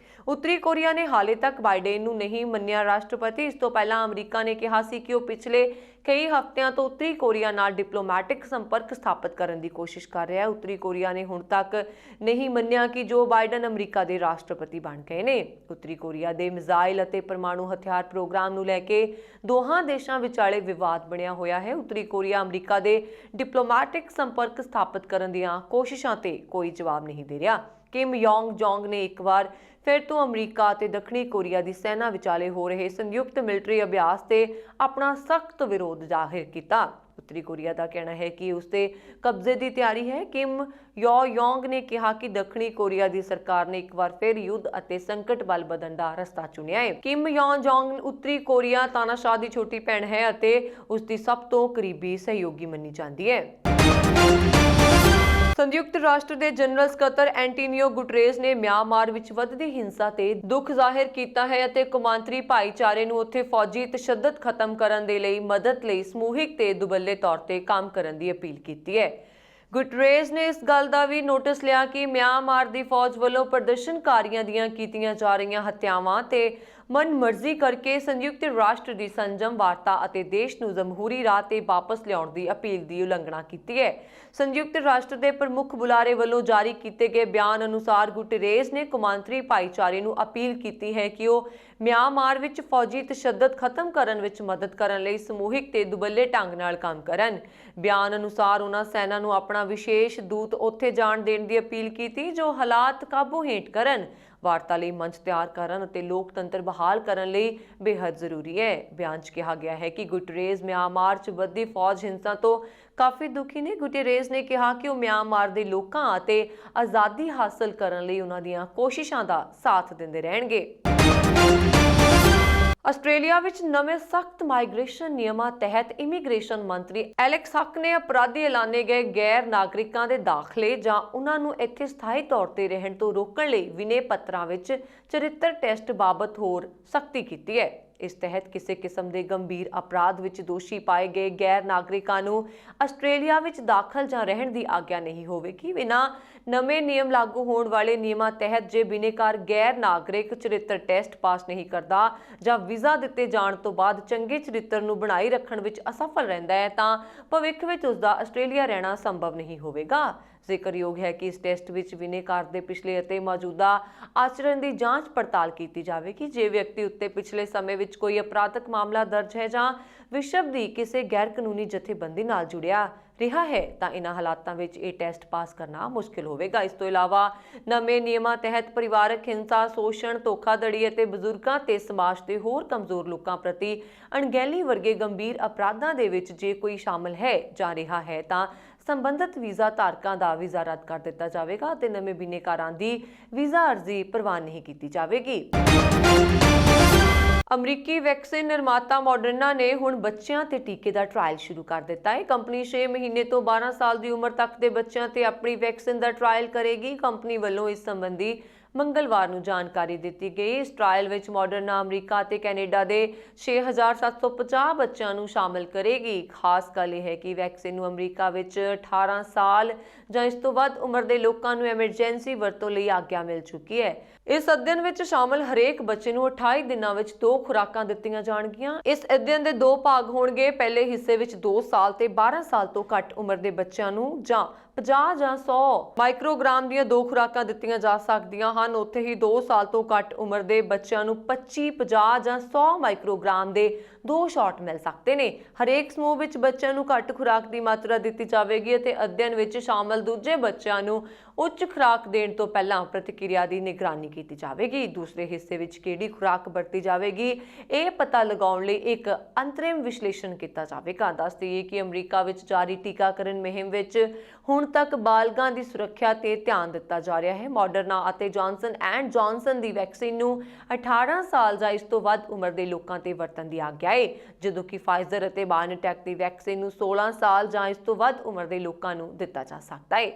ਉੱਤਰੀ ਕੋਰੀਆ ਨੇ ਹਾਲੇ ਤੱਕ ਬਾਈਡਨ ਨੂੰ ਨਹੀਂ ਮੰਨਿਆ ਰਾਸ਼ਟਰਪਤੀ। ਇਸ ਤੋਂ ਪਹਿਲਾਂ ਅਮਰੀਕਾ ਨੇ ਕਿਹਾ ਸੀ ਕਿ ਉਹ ਪਿਛਲੇ ਕਈ ਹਫ਼ਤਿਆਂ ਤੋਂ ਉੱਤਰੀ ਕੋਰੀਆ ਨਾਲ ਡਿਪਲੋਮੈਟਿਕ ਸੰਪਰਕ ਸਥਾਪਿਤ ਕਰਨ ਦੀ ਕੋਸ਼ਿਸ਼ ਕਰ ਰਿਹਾ ਹੈ। ਉੱਤਰੀ ਕੋਰੀਆ ਨੇ ਹੁਣ ਤੱਕ ਨਹੀਂ ਮੰਨਿਆ ਕਿ ਜੋ ਬਾਈਡਨ ਅਮਰੀਕਾ ਦੇ ਰਾਸ਼ਟਰਪਤੀ ਬਣ ਗਏ ਨੇ। ਉੱਤਰੀ ਕੋਰੀਆ ਦੇ ਮਿਜ਼ਾਈਲ ਅਤੇ ਪਰਮਾਣੂ ਹਥਿਆਰ ਪ੍ਰੋਗਰਾਮ ਨੂੰ ਲੈ ਕੇ ਦੋਹਾਂ ਦੇਸ਼ਾਂ ਵਿਚਾਲੇ ਵਿਵਾਦ ਬਣਿਆ ਹੋਇਆ ਹੈ। ਉੱਤਰੀ ਕੋਰੀਆ ਅਮਰੀਕਾ ਦੇ ਡਿਪਲੋਮੈਟਿਕ ਸੰਪਰਕ ਸਥਾਪਿਤ ਕਰਨ ਦੀਆਂ ਕੋਸ਼ਿਸ਼ਾਂ ਤੇ ਕੋਈ ਜਵਾਬ ਨਹੀਂ ਦੇ ਰਿਹਾ। ਕਿਮ ਯੋਂਗ ਜੋਂਗ ਨੇ ਇੱਕ ਵਾਰ ਫਿਰ ਤੋਂ ਅਮਰੀਕਾ ਅਤੇ ਦੱਖਣੀ ਕੋਰੀਆ ਦੀ ਸੈਨਾ ਵਿਚਾਲੇ ਹੋ ਰਹੇ ਸੰਯੁਕਤ ਮਿਲਟਰੀ ਅਭਿਆਸ ਤੇ ਆਪਣਾ ਸਖਤ ਵਿਰੋਧ ਜ਼ਾਹਿਰ ਕੀਤਾ। ਉੱਤਰੀ ਕੋਰੀਆ ਦਾ ਕਹਿਣਾ ਹੈ ਕਿ ਉਸ ਦੇ ਕਬਜ਼ੇ ਦੀ ਤਿਆਰੀ ਹੈ। ਕਿਮ ਯੋਂਗ ਨੇ ਕਿਹਾ ਕਿ ਦੱਖਣੀ ਕੋਰੀਆ ਦੀ ਸਰਕਾਰ ਨੇ ਇੱਕ ਵਾਰ ਫਿਰ ਯੁੱਧ ਅਤੇ ਸੰਕਟ ਵੱਲ ਵਧਣ ਦਾ ਰਸਤਾ ਚੁਣਿਆ ਹੈ। ਕਿਮ ਜੋਂਗ ਉੱਤਰੀ ਕੋਰੀਆ ਤਾਨਾਸ਼ਾਹ ਦੀ ਛੋਟੀ ਭੈਣ ਹੈ ਅਤੇ ਉਸ ਦੀ ਸਭ ਤੋਂ ਕਰੀਬੀ ਸਹਿਯੋਗੀ ਮੰਨੀ ਜਾਂਦੀ ਹੈ। ਸੰਯੁਕਤ ਰਾਸ਼ਟਰ ਦੇ ਜਨਰਲ ਸਕੱਤਰ ਐਂਟੋਨੀਓ ਗੁਟਰੇਸ ਨੇ ਮਿਆਂਮਾਰ ਵਿੱਚ ਵੱਧਦੀ ਹਿੰਸਾ ਤੇ ਦੁੱਖ ਜ਼ਾਹਿਰ ਕੀਤਾ ਹੈ ਅਤੇ ਕੌਮਾਂਤਰੀ ਭਾਈਚਾਰੇ ਨੂੰ ਉੱਥੇ ਫੌਜੀ ਤਸ਼ੱਦਦ ਖਤਮ ਕਰਨ ਦੇ ਲਈ ਮਦਦ ਲਈ ਸਮੂਹਿਕ ਤੇ ਦੁਬੱਲੇ ਤੌਰ ਤੇ ਕੰਮ ਕਰਨ ਦੀ ਅਪੀਲ ਕੀਤੀ ਹੈ। ਗੁਟਰੇਸ ਨੇ ਇਸ ਗੱਲ ਦਾ ਵੀ ਨੋਟਿਸ ਲਿਆ ਕਿ ਮਿਆਂਮਾਰ ਦੀ ਫੌਜ ਵੱਲੋਂ ਪ੍ਰਦਰਸ਼ਨਕਾਰੀਆਂ ਦੀਆਂ ਕੀਤੀਆਂ ਜਾ ਰਹੀਆਂ ਹੱਤਿਆਵਾਂ ਤੇ ਮਨਮਰਜ਼ੀ ਕਰਕੇ ਸੰਯੁਕਤ ਰਾਸ਼ਟਰ ਦੀ ਸੰਜਮ ਵਾਰਤਾ ਅਤੇ ਦੇਸ਼ ਨੂੰ ਜਮਹੂਰੀ ਰਾਹ ਤੇ ਵਾਪਸ ਲਿਆਉਣ ਦੀ ਅਪੀਲ ਦੀ ਉਲੰਘਣਾ ਕੀਤੀ ਹੈ। ਸੰਯੁਕਤ ਰਾਸ਼ਟਰ ਦੇ ਪ੍ਰਮੁੱਖ ਬੁਲਾਰੇ ਵੱਲੋਂ ਜਾਰੀ ਕੀਤੇ ਗਏ ਬਿਆਨ ਅਨੁਸਾਰ ਗੁਟਰੇਸ ਨੇ ਕੌਮਾਂਤਰੀ ਭਾਈਚਾਰੇ ਨੂੰ ਅਪੀਲ ਕੀਤੀ ਹੈ ਕਿ ਉਹ ਮਿਆਂਮਾਰ ਵਿੱਚ ਫੌਜੀ ਤਸ਼ੱਦਦ ਖਤਮ ਕਰਨ ਵਿੱਚ ਮਦਦ ਕਰਨ ਲਈ ਸਮੂਹਿਕ ਤੇ ਦੁਬੱਲੇ ਢੰਗ ਨਾਲ ਕੰਮ ਕਰਨ। ਬਿਆਨ ਅਨੁਸਾਰ ਉਹਨਾਂ ਸੈਨਾ ਨੂੰ ਆਪਣਾ ਵਿਸ਼ੇਸ਼ ਦੂਤ ਉੱਥੇ ਜਾਣ ਦੇਣ ਦੀ ਅਪੀਲ ਕੀਤੀ ਜੋ ਹਾਲਾਤ ਕਾਬੂ ਹੇਠ ਕਰਨ, ਵਾਰਤਾ ਲਈ ਮੰਚ ਤਿਆਰ ਕਰਨ ਅਤੇ ਲੋਕਤੰਤਰ ਬਹਾਲ ਕਰਨ ਲਈ ਬੇहद ਜ਼ਰੂਰੀ ਹੈ। ਬਿਆਨ 'ਚ ਕਿਹਾ ਗਿਆ ਹੈ ਕਿ ਗੁਟਰੇਸ ਮਿਆਂਮਾਰ 'ਚ ਵੱਧਦੀ ਫੌਜ ਹਿੰਸਾ ਤੋਂ ਕਾਫੀ ਦੁਖੀ ਨੇ। ਗੁਟਰੇਸ ਨੇ ਕਿਹਾ ਕਿ ਉਹ ਮਿਆਂਮਾਰ ਦੇ ਲੋਕਾਂ ਅਤੇ ਆਜ਼ਾਦੀ ਹਾਸਲ ਕਰਨ ਲਈ ਉਹਨਾਂ ਦੀਆਂ ਕੋਸ਼ਿਸ਼ਾਂ ਦਾ ਸਾਥ ਦਿੰਦੇ ਰਹਿਣਗੇ। ਆਸਟ੍ਰੇਲੀਆ ਵਿੱਚ ਨਵੇਂ ਸਖਤ ਮਾਈਗ੍ਰੇਸ਼ਨ ਨਿਯਮਾਂ ਤਹਿਤ ਇਮੀਗ੍ਰੇਸ਼ਨ ਮੰਤਰੀ ਐਲੈਕਸ ਹੱਕ ਨੇ ਅਪਰਾਧੀ ਐਲਾਨੇ ਗਏ ਗੈਰ ਨਾਗਰਿਕਾਂ ਦੇ ਦਾਖਲੇ ਜਾਂ ਉਹਨਾਂ ਨੂੰ ਇੱਥੇ ਸਥਾਈ ਤੌਰ ਤੇ ਰਹਿਣ ਤੋਂ ਰੋਕਣ ਲਈ ਵਿਨੇ ਪੱਤਰਾਂ ਵਿੱਚ ਚਰਿੱਤਰ ਟੈਸਟ ਬਾਬਤ ਹੋਰ ਸਖਤੀ ਕੀਤੀ ਹੈ। ਇਸ ਤਹਿਤ ਕਿਸੇ ਕਿਸਮ ਦੇ ਗੰਭੀਰ ਅਪਰਾਧ ਵਿੱਚ ਦੋਸ਼ੀ ਪਾਏ ਗਏ ਗੈਰ ਨਾਗਰਿਕਾਂ ਨੂੰ ਆਸਟ੍ਰੇਲੀਆ ਵਿੱਚ ਦਾਖਲ ਜਾਂ ਰਹਿਣ ਦੀ ਆਗਿਆ ਨਹੀਂ ਹੋਵੇਗੀ। ਬਿਨਾਂ ਨਵੇਂ ਨਿਯਮ ਲਾਗੂ ਹੋਣ ਵਾਲੇ ਨਿਯਮਾਂ ਤਹਿਤ ਜੇ ਬਿਨੇਕਾਰ ਗੈਰ ਨਾਗਰਿਕ ਚਰਿੱਤਰ ਟੈਸਟ ਪਾਸ ਨਹੀਂ ਕਰਦਾ ਜਾਂ ਵੀਜ਼ਾ ਦਿੱਤੇ ਜਾਣ ਤੋਂ ਬਾਅਦ ਚੰਗੇ ਚਰਿੱਤਰ ਨੂੰ ਬਣਾਈ ਰੱਖਣ ਵਿੱਚ ਅਸਫਲ ਰਹਿੰਦਾ ਹੈ ਤਾਂ ਭਵਿੱਖ ਵਿੱਚ ਉਸ ਦਾ ਆਸਟ੍ਰੇਲੀਆ ਰਹਿਣਾ ਸੰਭਵ ਨਹੀਂ ਹੋਵੇਗਾ। ਜ਼ਿਕਰਯੋਗ ਹੈ ਕਿ ਇਸ ਟੈਸਟ ਵਿੱਚ ਬਿਨੇਕਾਰ ਦੇ ਪਿਛਲੇ ਅਤੇ ਮੌਜੂਦਾ ਆਚਰਣ ਦੀ ਜਾਂਚ ਪੜਤਾਲ ਕੀਤੀ ਜਾਵੇਗੀ। ਜੇ ਵਿਅਕਤੀ ਉੱਤੇ ਪਿਛਲੇ ਸਮੇਂ ਵਿੱਚ ਕੋਈ ਅਪਰਾਧਕ ਮਾਮਲਾ ਦਰਜ ਹੈ ਜਾਂ ਵਿਸ਼ਵ ਦੀ ਕਿਸੇ ਗੈਰ ਕਾਨੂੰਨੀ ਜਥੇਬੰਦੀ ਨਾਲ ਜੁੜਿਆ ਰਿਹਾ ਹੈ ਤਾਂ ਇਨ੍ਹਾਂ ਹਾਲਾਤਾਂ ਵਿੱਚ ਇਹ ਟੈਸਟ ਪਾਸ ਕਰਨਾ ਮੁਸ਼ਕਿਲ ਹੋਵੇਗਾ। ਇਸ ਤੋਂ ਇਲਾਵਾ ਨਵੇਂ ਨਿਯਮਾਂ ਤਹਿਤ ਪਰਿਵਾਰਕ ਹਿੰਸਾ, ਸ਼ੋਸ਼ਣ, ਧੋਖਾਧੜੀ ਅਤੇ ਬਜ਼ੁਰਗਾਂ ਤੇ ਸਮਾਜ ਦੇ ਹੋਰ ਕਮਜ਼ੋਰ ਲੋਕਾਂ ਪ੍ਰਤੀ ਅਣਗਹਿਲੀ ਵਰਗੇ ਗੰਭੀਰ ਅਪਰਾਧਾਂ ਦੇ ਵਿੱਚ ਜੇ ਕੋਈ ਸ਼ਾਮਲ ਹੈ ਜਾਂ ਰਿਹਾ ਹੈ ਤਾਂ ਸੰਬੰਧਿਤ ਵੀਜ਼ਾ ਧਾਰਕਾਂ ਦਾ ਵੀਜ਼ਾ ਰੱਦ ਕਰ ਦਿੱਤਾ ਜਾਵੇਗਾ ਅਤੇ ਨਵੇਂ ਬਿਨੇਕਾਰਾਂ ਦੀ ਵੀਜ਼ਾ ਅਰਜ਼ੀ ਪ੍ਰਵਾਨ ਨਹੀਂ ਕੀਤੀ ਜਾਵੇਗੀ। ਅਮਰੀਕੀ ਵੈਕਸੀਨ ਨਿਰਮਾਤਾ ਮੋਡਰਨਾ ਨੇ ਹੁਣ ਬੱਚਿਆਂ ਤੇ ਟੀਕੇ ਦਾ ਟ੍ਰਾਇਲ ਸ਼ੁਰੂ ਕਰ ਦਿੱਤਾ ਹੈ। ਕੰਪਨੀ 6 ਮਹੀਨੇ ਤੋਂ 12 ਸਾਲ ਦੀ ਉਮਰ ਤੱਕ ਦੇ ਬੱਚਿਆਂ ਤੇ ਆਪਣੀ ਵੈਕਸੀਨ ਦਾ ਟ੍ਰਾਇਲ ਕਰੇਗੀ। ਕੰਪਨੀ ਵੱਲੋਂ ਇਸ ਸੰਬੰਧੀ ਮੰਗਲਵਾਰ ਨੂੰ ਜਾਣਕਾਰੀ ਦਿੱਤੀ ਗਈ। ਇਸ ਟ੍ਰਾਇਲ ਵਿੱਚ ਮੋਡਰਨਾ ਅਮਰੀਕਾ ਅਤੇ ਕੈਨੇਡਾ ਦੇ 6750 ਬੱਚਿਆਂ ਨੂੰ ਸ਼ਾਮਲ ਕਰੇਗੀ। ਖਾਸ ਗੱਲ ਇਹ ਹੈ ਕਿ ਵੈਕਸੀਨ ਨੂੰ ਅਮਰੀਕਾ ਵਿੱਚ 18 ਸਾਲ ਜਾਂ ਇਸ ਤੋਂ ਵੱਧ ਉਮਰ ਦੇ ਲੋਕਾਂ ਨੂੰ ਐਮਰਜੈਂਸੀ ਵਰਤੋਂ ਲਈ ਆਗਿਆ ਮਿਲ ਚੁੱਕੀ ਹੈ। ਇਸ ਅਧਿਐਨ ਵਿੱਚ ਸ਼ਾਮਲ ਹਰੇਕ ਬੱਚੇ ਨੂੰ 28 ਦਿਨਾਂ ਵਿੱਚ 2 ਖੁਰਾਕਾਂ ਦਿੱਤੀਆਂ ਜਾਣਗੀਆਂ। ਇਸ ਅਧਿਐਨ ਦੇ 2 ਭਾਗ ਹੋਣਗੇ। ਪਹਿਲੇ ਹਿੱਸੇ ਵਿੱਚ 2 ਸਾਲ ਤੇ 12 ਸਾਲ ਤੋਂ ਘੱਟ ਉਮਰ ਦੇ ਬੱਚਿਆਂ ਨੂੰ ਜਾਂ 50 ਜਾਂ 100 ਮਾਈਕਰੋਗ੍ਰਾਮ ਦੀਆਂ 2 ਖੁਰਾਕਾਂ ਦਿੱਤੀਆਂ ਜਾ ਸਕਦੀਆਂ ਹਨ। ਉੱਥੇ ਹੀ 2 ਸਾਲ ਤੋਂ ਘੱਟ ਉਮਰ ਦੇ ਬੱਚਿਆਂ ਨੂੰ 25, 50 ਜਾਂ 100 ਮਾਈਕਰੋਗ੍ਰਾਮ ਦੇ 2 ਸ਼ਾਟ ਮਿਲ ਸਕਦੇ ਨੇ। ਹਰੇਕ ਸਮੂਹ ਵਿੱਚ ਬੱਚਿਆਂ ਨੂੰ ਘੱਟ ਖੁਰਾਕ ਦੀ ਮਾਤਰਾ ਦਿੱਤੀ ਜਾਵੇਗੀ ਅਤੇ ਅਧਿਐਨ ਵਿੱਚ ਸ਼ਾਮਲ ਦੂਜੇ ਬੱਚਿਆਂ ਨੂੰ ਉੱਚ ਖੁਰਾਕ ਦੇਣ ਤੋਂ ਪਹਿਲਾਂ ਪ੍ਰਤੀਕਿਰਿਆ ਦੀ ਨਿਗਰਾਨੀ ਕੀਤੀ ਜਾਵੇਗੀ। ਦੂਸਰੇ ਹਿੱਸੇ ਵਿੱਚ ਕਿਹੜੀ ਖੁਰਾਕ ਵਰਤੀ ਜਾਵੇਗੀ ਇਹ ਪਤਾ ਲਗਾਉਣ ਲਈ ਇੱਕ ਅੰਤਰਿਮ ਵਿਸ਼ਲੇਸ਼ਣ ਕੀਤਾ ਜਾਵੇਗਾ। ਦੱਸ ਦਈਏ ਕਿ ਅਮਰੀਕਾ ਵਿੱਚ ਜਾਰੀ ਟੀਕਾਕਰਨ ਮੁਹਿੰਮ ਵਿੱਚ ਹੁਣ ਤੱਕ ਬਾਲਗਾਂ ਦੀ ਸੁਰੱਖਿਆ ਤੇ ਧਿਆਨ ਦਿੱਤਾ ਜਾ ਰਿਹਾ ਹੈ। ਮਾਡਰਨਾ ਅਤੇ Johnson and Johnson the vaccine ਨੂੰ 18 ਸਾਲ ਜਾਂ ਇਸ ਤੋਂ ਵੱਧ ਉਮਰ ਦੇ ਲੋਕਾਂ ਤੇ ਵਰਤਣ ਦੀ ਆਗਿਆ ਹੈ, ਜਦੋਂ ਕਿ ਫਾਈਜ਼ਰ ਅਤੇ ਬਾਇਓਨਟੈਕ ਦੀ ਵੈਕਸੀਨ ਨੂੰ 16 ਸਾਲ ਜਾਂ ਇਸ ਤੋਂ ਵੱਧ ਉਮਰ ਦੇ ਲੋਕਾਂ ਨੂੰ ਦਿੱਤਾ ਜਾ ਸਕਦਾ ਹੈ।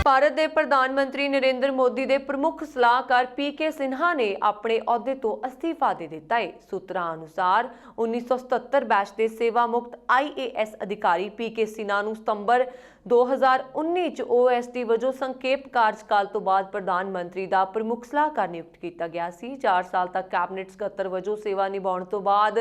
ਭਾਰਤ ਦੇ ਪ੍ਰਧਾਨ ਮੰਤਰੀ ਨਰਿੰਦਰ ਮੋਦੀ ਦੇ ਪ੍ਰਮੁੱਖ ਸਲਾਹਕਾਰ ਪੀਕੇ ਸਿਨਹਾ ਨੇ ਆਪਣੇ ਅਹੁਦੇ ਤੋਂ ਅਸਤੀਫਾ ਦੇ ਦਿੱਤਾ ਹੈ। ਸੂਤਰਾਂ ਅਨੁਸਾਰ 1977 ਬੈਚ ਦੇ ਸੇਵਾ ਮੁਕਤ IAS ਅਧਿਕਾਰੀ ਪੀਕੇ ਸਿਨਹਾ ਨੂੰ ਸਤੰਬਰ 2019 ਚ OSD ਵਜੋਂ ਸੰਖੇਪ ਕਾਰਜਕਾਲ ਤੋਂ ਬਾਅਦ ਪ੍ਰਧਾਨ ਮੰਤਰੀ ਦਾ ਪ੍ਰਮੁੱਖ ਸਲਾਹਕਾਰ ਨਿਯੁਕਤ ਕੀਤਾ ਗਿਆ ਸੀ। 4 ਸਾਲ ਤੱਕ ਕੈਬਨਿਟ ਸਕੱਤਰ ਵਜੋਂ ਸੇਵਾ ਨਿਭਾਉਣ ਤੋਂ ਬਾਅਦ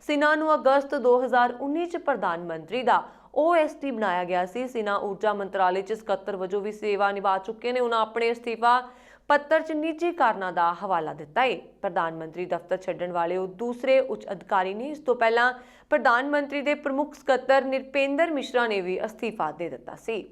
ਸਿਨਹਾ ਨੂੰ ਅਗਸਤ 2019 ਚ ਪ੍ਰਧਾਨ ਮੰਤਰੀ ਦਾ OSD ਬਣਾਇਆ ਗਿਆ ਸੀ। ਸਿਨਹਾ ਊਰਜਾ ਮੰਤਰਾਲੇ ਚ ਸਕੱਤਰ ਵਜੋਂ ਵੀ ਸੇਵਾ ਨਿਭਾ ਚੁੱਕੇ ਨੇ। ਉਹਨਾਂ ਆਪਣੇ ਅਸਤੀਫਾ ਪੱਤਰ ਚ ਨਿੱਜੀ ਕਾਰਨਾਂ ਦਾ ਹਵਾਲਾ ਦਿੱਤਾ ਹੈ। ਪ੍ਰਧਾਨ ਮੰਤਰੀ ਦਫ਼ਤਰ ਛੱਡਣ ਵਾਲੇ ਉਹ ਦੂਸਰੇ ਉੱਚ ਅਧਿਕਾਰੀ ਨੇ। ਇਸ ਤੋਂ ਪਹਿਲਾਂ ਪ੍ਰਧਾਨ ਮੰਤਰੀ ਦੇ ਪ੍ਰਮੁੱਖ ਸਕੱਤਰ ਨਿਰਪੇਂਦਰ ਮਿਸ਼ਰਾ ਨੇ ਵੀ ਅਸਤੀਫਾ ਦੇ ਦਿੱਤਾ ਸੀ।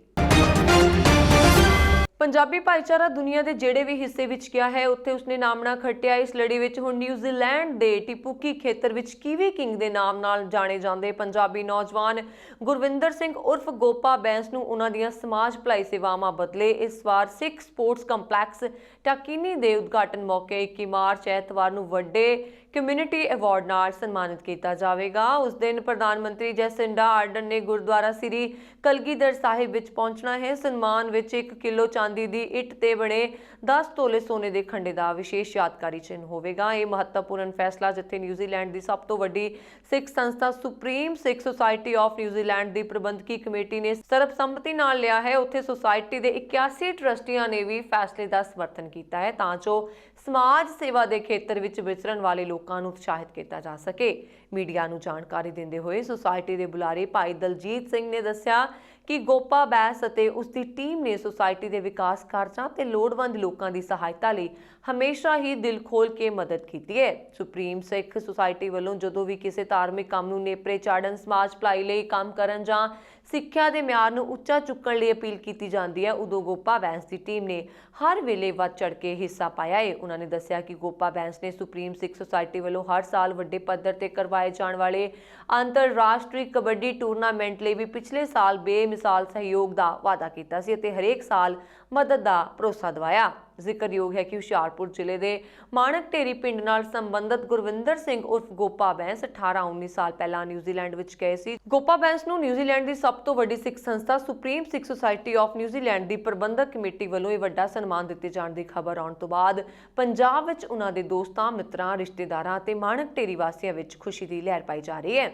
ਪੰਜਾਬੀ ਭਾਈਚਾਰਾ ਦੁਨੀਆ ਦੇ ਜਿਹੜੇ ਵੀ ਹਿੱਸੇ ਵਿੱਚ ਗਿਆ ਹੈ ਉੱਥੇ ਉਸਨੇ ਨਾਮਣਾ ਖੱਟਿਆ। ਇਸ ਲੜੀ ਵਿੱਚ ਹੁਣ ਨਿਊਜ਼ੀਲੈਂਡ ਦੇ ਟਿਪੂਕੀ ਖੇਤਰ ਵਿੱਚ ਕੀਵੀ ਕਿੰਗ ਦੇ ਨਾਮ ਨਾਲ ਜਾਣੇ ਜਾਂਦੇ ਪੰਜਾਬੀ ਨੌਜਵਾਨ ਗੁਰਵਿੰਦਰ ਸਿੰਘ ਉਰਫ ਗੋਪਾ ਬੈਂਸ ਨੂੰ ਉਹਨਾਂ ਦੀਆਂ ਸਮਾਜ ਭਲਾਈ ਸੇਵਾਵਾਂ ਬਦਲੇ ਇਸ ਵਾਰ ਸਿੱਖ ਸਪੋਰਟਸ ਕੰਪਲੈਕਸ ਟਾਕੀਨੀ ਦੇ ਉਦਘਾਟਨ ਮੌਕੇ 21 ਮਾਰਚ ਐਤਵਾਰ ਨੂੰ ਵੱਡੇ ਕਮਿਊਨਿਟੀ ਅਵਾਰਡ ਨਾਲ ਸਨਮਾਨਿਤ ਕੀਤਾ ਜਾਵੇਗਾ। ਉਸ ਦਿਨ ਪ੍ਰਧਾਨ ਮੰਤਰੀ ਜੈਸਿੰਡਾ ਆਰਡਨ ਨੇ ਗੁਰਦੁਆਰਾ ਸ੍ਰੀ ਕਲਗੀਧਰ ਸਾਹਿਬ ਵਿੱਚ ਪਹੁੰਚਣਾ ਹੈ। ਸਨਮਾਨ ਵਿੱਚ 1 ਕਿਲੋ ਚਾਂਦੀ ਦੀ ਇੱਟ ਤੇ ਬਣੇ 10 ਤੋਲੇ ਸੋਨੇ ਦੇ ਖੰਡੇ ਦਾ ਵਿਸ਼ੇਸ਼ ਯਾਦਗਾਰੀ ਚਿੰਨ੍ਹ ਹੋਵੇਗਾ। ਇਹ ਮਹੱਤਵਪੂਰਨ ਫੈਸਲਾ ਜਿੱਥੇ ਨਿਊਜ਼ੀਲੈਂਡ ਦੀ ਸਭ ਤੋਂ ਵੱਡੀ ਸਿੱਖ ਸੰਸਥਾ supreme Sikh society of New Zealand ਦੀ ਪ੍ਰਬੰਧਕੀ ਕਮੇਟੀ ਨੇ ਸਰਬਸੰਮਤੀ ਨਾਲ ਲਿਆ ਹੈ, ਉੱਥੇ ਸੁਸਾਇਟੀ ਦੇ 81 ਟਰਸਟੀਆਂ ਨੇ ਵੀ ਫੈਸਲੇ ਦਾ ਸਮਰਥਨ ਕੀਤਾ ਹੈ ਤਾਂ ਜੋ ਸਮਾਜ ਸੇਵਾ ਦੇ ਖੇਤਰ ਵਿੱਚ ਵਿਚਰਨ ਵਾਲੇ ਲੋਕਾਂ ਨੂੰ ਉਤਸ਼ਾਹਿਤ ਕੀਤਾ ਜਾ ਸਕੇ। ਮੀਡੀਆ ਨੂੰ ਜਾਣਕਾਰੀ ਦਿੰਦੇ ਹੋਏ ਸੁਸਾਇਟੀ ਦੇ ਬੁਲਾਰੇ ਭਾਈ ਦਲਜੀਤ ਸਿੰਘ ਨੇ ਦੱਸਿਆ ਕਿ ਗੋਪਾ ਬੈਸ ਅਤੇ ਉਸ ਦੀ ਟੀਮ ਨੇ ਸੁਸਾਇਟੀ ਦੇ ਵਿਕਾਸ ਕਾਰਜਾਂ ਤੇ ਲੋੜਵੰਦ ਲੋਕਾਂ ਦੀ ਸਹਾਇਤਾ ਲਈ ਹਮੇਸ਼ਾ ਹੀ ਦਿਲ ਖੋਲ ਕੇ ਮਦਦ ਕੀਤੀ ਹੈ। ਸੁਪਰੀਮ ਸਿੱਖ ਸੁਸਾਇਟੀ ਵੱਲੋਂ ਜਦੋਂ ਵੀ ਕਿਸੇ ਧਾਰਮਿਕ ਕੰਮ ਨੂੰ ਨੇਪਰੇ ਚਾੜਨ, ਸਮਾਜ ਭਲਾਈ ਲਈ ਕੰਮ ਕਰਨ ਜਾਂ ਸਿੱਖਿਆ ਦੇ ਮਿਆਰ ਨੂੰ ਉੱਚਾ ਚੁੱਕਣ ਲਈ ਅਪੀਲ ਕੀਤੀ ਜਾਂਦੀ ਹੈ, ਉਦੋਂ ਗੋਪਾ ਬੈਂਸ ਦੀ ਟੀਮ ਨੇ ਹਰ ਵੇਲੇ ਵੱਧ ਚੜ੍ਹ ਕੇ ਹਿੱਸਾ ਪਾਇਆ ਹੈ। ਉਹਨਾਂ ਨੇ ਦੱਸਿਆ ਕਿ ਗੋਪਾ ਬੈਂਸ ਨੇ ਸੁਪਰੀਮ ਸਿੱਖ ਸੁਸਾਇਟੀ ਵੱਲੋਂ ਹਰ ਸਾਲ ਵੱਡੇ ਪੱਧਰ ਤੇ ਕਰਵਾਏ ਜਾਣ ਵਾਲੇ ਅੰਤਰਰਾਸ਼ਟਰੀ ਕਬੱਡੀ ਟੂਰਨਾਮੈਂਟ ਲਈ ਵੀ ਪਿਛਲੇ ਸਾਲ ਬੇਮਿਸਾਲ ਸਹਿਯੋਗ ਦਾ ਵਾਅਦਾ ਕੀਤਾ ਸੀ ਅਤੇ ਹਰੇਕ ਸਾਲ ਮਦਦ ਦਾ ਭਰੋਸਾ ਦਿਵਾਇਆ। ਜ਼ਿਕਰਯੋਗ ਹੈ ਕਿ ਹੁਸ਼ਿਆਰਪੁਰ ਜ਼ਿਲ੍ਹੇ ਦੇ ਮਾਣਕ ਢੇਰੀ ਪਿੰਡ ਨਾਲ ਸੰਬੰਧਿਤ ਗੁਰਵਿੰਦਰ ਸਿੰਘ ਉਰਫ ਗੋਪਾ ਬੈਂਸ 18-19 ਸਾਲ ਪਹਿਲਾਂ ਨਿਊਜ਼ੀਲੈਂਡ ਵਿੱਚ ਗਏ ਸੀ। ਗੋਪਾ ਬੈਂਸ ਨੂੰ ਨਿਊਜ਼ੀਲੈਂਡ ਦੀ ਸਭ ਤੋਂ ਵੱਡੀ ਸਿੱਖ ਸੰਸਥਾ supreme Sikh society of New Zealand the Parbandhak committee ਵੱਲੋਂ ਇਹ ਵੱਡਾ ਸਨਮਾਨ ਦਿੱਤੇ ਜਾਣ ਦੀ ਖਬਰ ਆਉਣ ਤੋਂ ਬਾਅਦ ਪੰਜਾਬ ਵਿੱਚ ਉਹਨਾਂ ਦੇ ਦੋਸਤਾਂ, ਮਿੱਤਰਾਂ, ਰਿਸ਼ਤੇਦਾਰਾਂ ਅਤੇ ਮਾਣਕ ਢੇਰੀ ਵਾਸੀਆਂ ਵਿੱਚ ਖੁਸ਼ੀ ਦੀ ਲਹਿਰ ਪਾਈ ਜਾ ਰਹੀ ਹੈ।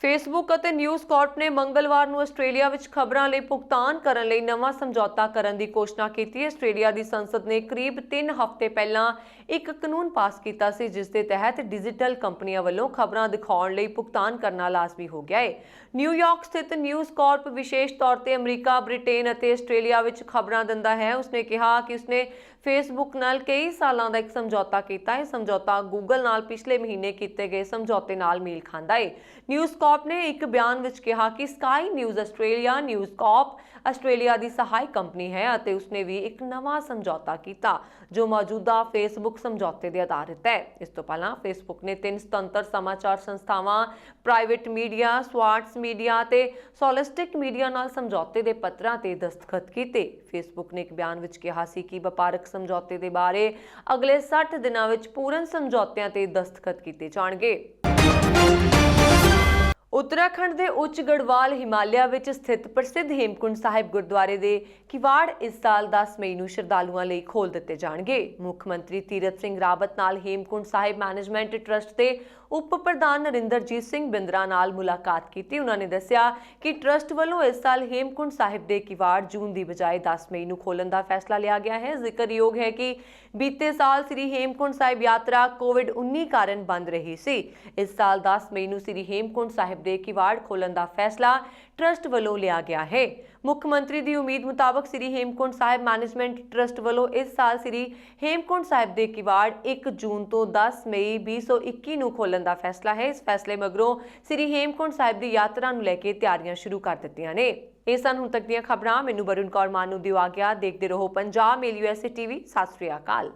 ਫੇਸਬੁੱਕ ਅਤੇ ਨਿਊਜ਼ ਕਾਰਪ ਨੇ ਮੰਗਲਵਾਰ ਨੂੰ ਆਸਟ੍ਰੇਲੀਆ ਵਿੱਚ ਖਬਰਾਂ ਲਈ ਭੁਗਤਾਨ ਕਰਨ ਲਈ ਨਵਾਂ ਸਮਝੌਤਾ ਕਰਨ ਦੀ ਘੋਸ਼ਣਾ ਕੀਤੀ ਹੈ। ਆਸਟ੍ਰੇਲੀਆ ਦੀ ਸੰਸਦ ਨੇ ਕਰੀਬ 3 ਹਫ਼ਤੇ ਪਹਿਲਾਂ ਇੱਕ ਕਾਨੂੰਨ ਪਾਸ ਕੀਤਾ ਸੀ ਜਿਸ ਦੇ ਤਹਿਤ ਡਿਜੀਟਲ ਕੰਪਨੀਆਂ ਵੱਲੋਂ ਖਬਰਾਂ ਦਿਖਾਉਣ ਲਈ ਭੁਗਤਾਨ ਕਰਨਾ ਲਾਜ਼ਮੀ ਹੋ ਗਿਆ ਹੈ। ਨਿਊਯਾਰਕ ਸਥਿਤ ਨਿਊਜ਼ ਕਾਰਪ ਵਿਸ਼ੇਸ਼ ਤੌਰ ਤੇ ਅਮਰੀਕਾ, ਬ੍ਰਿਟੇਨ ਅਤੇ ਆਸਟ੍ਰੇਲੀਆ ਵਿੱਚ ਖਬਰਾਂ ਦਿੰਦਾ ਹੈ। ਉਸਨੇ ਕਿਹਾ ਕਿ ਉਸਨੇ ਫੇਸਬੁੱਕ ਨਾਲ ਕਈ ਸਾਲਾਂ ਦਾ ਇੱਕ ਸਮਝੌਤਾ ਕੀਤਾ ਹੈ। ਸਮਝੌਤਾ ਗੂਗਲ ਨਾਲ ਪਿਛਲੇ ਮਹੀਨੇ ਕੀਤੇ ਗਏ ਸਮਝੌਤੇ ਨਾਲ ਮੇਲ ਖਾਂਦਾ ਹੈ। ਨਿਊਜ਼ ਕਾਰਪ ਨੇ ਇੱਕ ਬਿਆਨ ਵਿੱਚ ਕਿਹਾ ਕਿ Sky News Australia News Corp Australia ਦੀ ਸਹਾਇਕ ਕੰਪਨੀ ਹੈ ਅਤੇ ਉਸਨੇ ਵੀ ਇੱਕ ਨਵਾਂ ਸਮਝੌਤਾ ਕੀਤਾ ਜੋ ਮੌਜੂਦਾ ਫੇਸਬੁੱਕ ਸਮਝੌਤੇ ਦੇ ਆਧਾਰਿਤ ਹੈ। ਇਸ ਤੋਂ ਪਹਿਲਾਂ ਫੇਸਬੁੱਕ ਨੇ 3 ਸੁਤੰਤਰ ਸਮਾਚਾਰ ਸੰਸਥਾਵਾਂ ਪ੍ਰਾਈਵੇਟ ਮੀਡੀਆ, ਸਵਾਰਟਸ ਮੀਡੀਆ ਅਤੇ ਸੋਲਿਸਟਿਕ ਮੀਡੀਆ ਨਾਲ ਸਮਝੌਤੇ ਦੇ ਪੱਤਰਾਂ ਤੇ ਦਸਤਖਤ ਕੀਤੇ। ਫੇਸਬੁੱਕ ਨੇ ਇੱਕ ਬਿਆਨ ਵਿੱਚ ਕਿਹਾ ਸੀ ਕਿ ਵਪਾਰਕ ਸਮਝੌਤੇ ਦੇ ਬਾਰੇ ਅਗਲੇ 60 ਦਿਨਾਂ ਵਿੱਚ ਪੂਰਨ ਸਮਝੌਤਿਆਂ ਤੇ ਦਸਤਖਤ ਕੀਤੇ ਜਾਣਗੇ। ਉੱਤਰਾਖੰਡ ਦੇ ਉੱਚ ਗੜਵਾਲ ਹਿਮਾਲਿਆ ਵਿੱਚ ਸਥਿਤ ਪ੍ਰਸਿੱਧ ਹੇਮਕੁੰਡ ਸਾਹਿਬ ਗੁਰਦੁਆਰੇ ਦੇ ਕਿਵਾੜ ਇਸ ਸਾਲ 10 ਮਈ ਨੂੰ ਸ਼ਰਧਾਲੂਆਂ ਲਈ ਖੋਲ੍ਹ ਦਿੱਤੇ ਜਾਣਗੇ। ਮੁੱਖ ਮੰਤਰੀ ਤੀਰਥ ਸਿੰਘ ਰਾਵਤ ਨਾਲ ਹੇਮਕੁੰਡ ਸਾਹਿਬ ਮੈਨੇਜਮੈਂਟ ਟਰਸਟ ਦੇ ਉਪ ਪ੍ਰਧਾਨ ਨਰਿੰਦਰਜੀਤ ਸਿੰਘ ਬਿੰਦਰਾ ਨਾਲ ਮੁਲਾਕਾਤ ਕੀਤੀ। ਉਹਨਾਂ ਨੇ ਦੱਸਿਆ ਕਿ ਟਰਸਟ ਵੱਲੋਂ ਇਸ ਸਾਲ ਹੇਮਕੁੰਡ ਸਾਹਿਬ ਦੇ ਕਿਵਾੜ ਜੂਨ ਦੀ ਬਜਾਏ 10 ਮਈ ਨੂੰ ਖੋਲ੍ਹਣ ਦਾ ਫੈਸਲਾ ਲਿਆ ਗਿਆ ਹੈ। ਜ਼ਿਕਰਯੋਗ ਹੈ ਕਿ ਬੀਤੇ ਸਾਲ ਸ੍ਰੀ ਹੇਮਕੁੰਡ ਸਾਹਿਬ ਯਾਤਰਾ ਕੋਵਿਡ-19 ਕਾਰਨ ਬੰਦ ਰਹੀ ਸੀ। ਇਸ ਸਾਲ 10 ਮਈ ਨੂੰ ਸ੍ਰੀ ਹੇਮਕੁੰਡ ਸਾਹਿਬ ਦੇ ਕਿਵਾੜ ਖੋਲ੍ਹਣ ਦਾ ਫੈਸਲਾ ਟਰਸਟ ਵੱਲੋਂ ਲਿਆ ਗਿਆ ਹੈ। ਮੁੱਖ ਮੰਤਰੀ ਦੀ ਉਮੀਦ ਮੁਤਾਬਕ ਸ੍ਰੀ ਹੇਮਕੁੰਡ ਸਾਹਿਬ ਮੈਨੇਜਮੈਂਟ ਟਰਸਟ ਵੱਲੋਂ ਇਸ ਸਾਲ ਸ੍ਰੀ ਹੇਮਕੁੰਡ ਸਾਹਿਬ ਦੇ ਕਿਵਾੜ 1 ਜੂਨ ਤੋਂ 10 ਮਈ 2021 ਨੂੰ ਖੋਲ੍ਹਣ ਦਾ ਫੈਸਲਾ ਹੈ। ਇਸ ਫੈਸਲੇ ਮਗਰੋਂ ਸ੍ਰੀ ਹੇਮਕੁੰਡ ਸਾਹਿਬ ਦੀ ਯਾਤਰਾ ਨੂੰ ਲੈ ਕੇ ਤਿਆਰੀਆਂ ਸ਼ੁਰੂ ਕਰ ਦਿੱਤੀਆਂ ਨੇ। ਇਹ ਸਨ ਹੁਣ ਤੱਕ ਦੀਆਂ ਖਬਰਾਂ। ਮੈਨੂੰ ਵਰੁਣ ਕੌਰ ਮਾਨ ਨੂੰ ਦਿਓ ਆਗਿਆ। ਦੇਖਦੇ ਰਹੋ ਪੰਜਾਬ ਮੇਲ USA TV। ਸਤਿ ਸ੍ਰੀ ਅਕਾਲ।